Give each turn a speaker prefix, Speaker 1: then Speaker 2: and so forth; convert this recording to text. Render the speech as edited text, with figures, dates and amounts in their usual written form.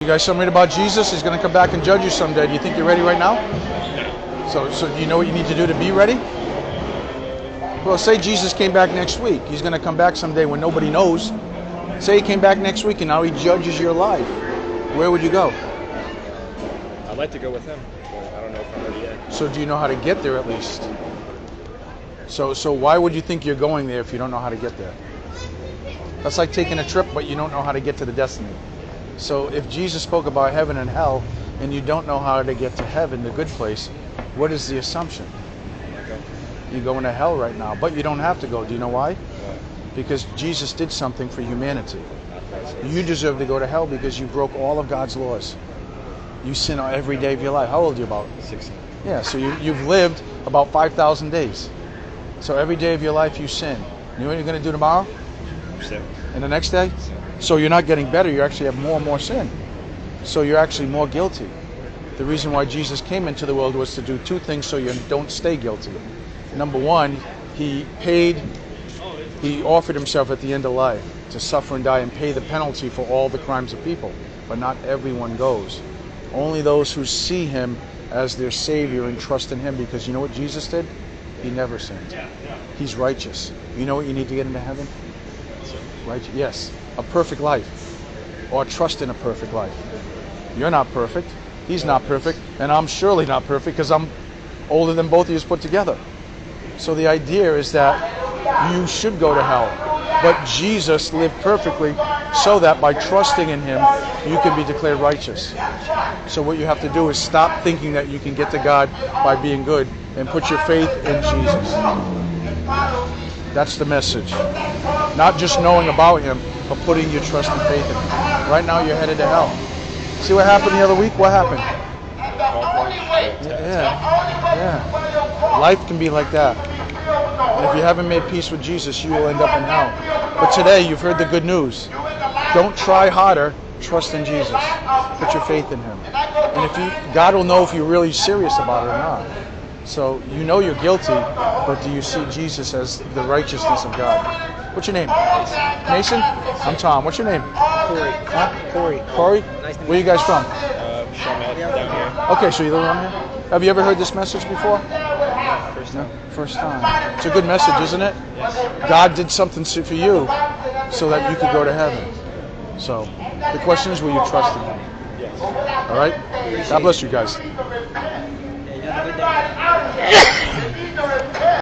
Speaker 1: guys read about Jesus? He's going to come back and judge you someday. Do you think you're ready right now? So do you know what you need to do to be ready? Well, say Jesus came back next week. He's going to come back someday when nobody knows. Say he came back next week and now he judges your life. Where would you go?
Speaker 2: I'd like to go with him, but I don't know if I'm ready yet.
Speaker 1: So do you know how to get there at least? So why would you think you're going there if you don't know how to get there? That's like taking a trip, but you don't know how to get to the destiny. So if Jesus spoke about heaven and hell, and you don't know how to get to heaven, the good place, what is the assumption? You're going to hell right now, but you don't have to go. Do you know why? Because Jesus did something for humanity. You deserve to go to hell because you broke all of God's laws. You sin every day of your life. How old are you about?
Speaker 2: 16.
Speaker 1: Yeah, so you've lived about 5,000 days. So every day of your life you sin. You know what you're going to do tomorrow?
Speaker 2: Sin.
Speaker 1: And the next day? So you're not getting better. You actually have more and more sin. So you're actually more guilty. The reason why Jesus came into the world was to do two things so you don't stay guilty. Number one, he offered himself at the end of life to suffer and die and pay the penalty for all the crimes of people. But not everyone goes. Only those who see him as their Savior and trust in him, because you know what Jesus did? He never sinned. He's righteous. You know what you need to get into heaven? Righteous. Yes, a perfect life, or trust in a perfect life. You're not perfect. He's not perfect, and I'm surely not perfect because I'm older than both of you put together. So the idea is that you should go to hell, but Jesus lived perfectly so that by trusting in him, you can be declared righteous. So what you have to do is stop thinking that you can get to God by being good and put your faith in Jesus. That's the message. Not just knowing about him, but putting your trust and faith in him. Right now you're headed to hell. See what happened the other week? What happened? Yeah. Life can be like that. And if you haven't made peace with Jesus, you will end up in hell. But today you've heard the good news. Don't try harder. Trust in Jesus. Put your faith in him. And God will know if you're really serious about it or not. So you know you're guilty, but do you see Jesus as the righteousness of God? What's your name? Mason? I'm Tom. What's your name?
Speaker 3: Cory.
Speaker 1: Huh?
Speaker 3: Cory.
Speaker 1: Cory?
Speaker 3: Nice to meet you.
Speaker 1: Where are you guys from?
Speaker 2: Down here.
Speaker 1: Okay, so you live around here? Have you ever heard this message before?
Speaker 2: First time.
Speaker 1: No? First time. It's a good message, isn't it?
Speaker 2: Yes.
Speaker 1: God did something for you so that you could go to heaven. So the question is, will you trust in him?
Speaker 2: Yes.
Speaker 1: All right? God bless you guys.
Speaker 3: Yeah, you have a good day.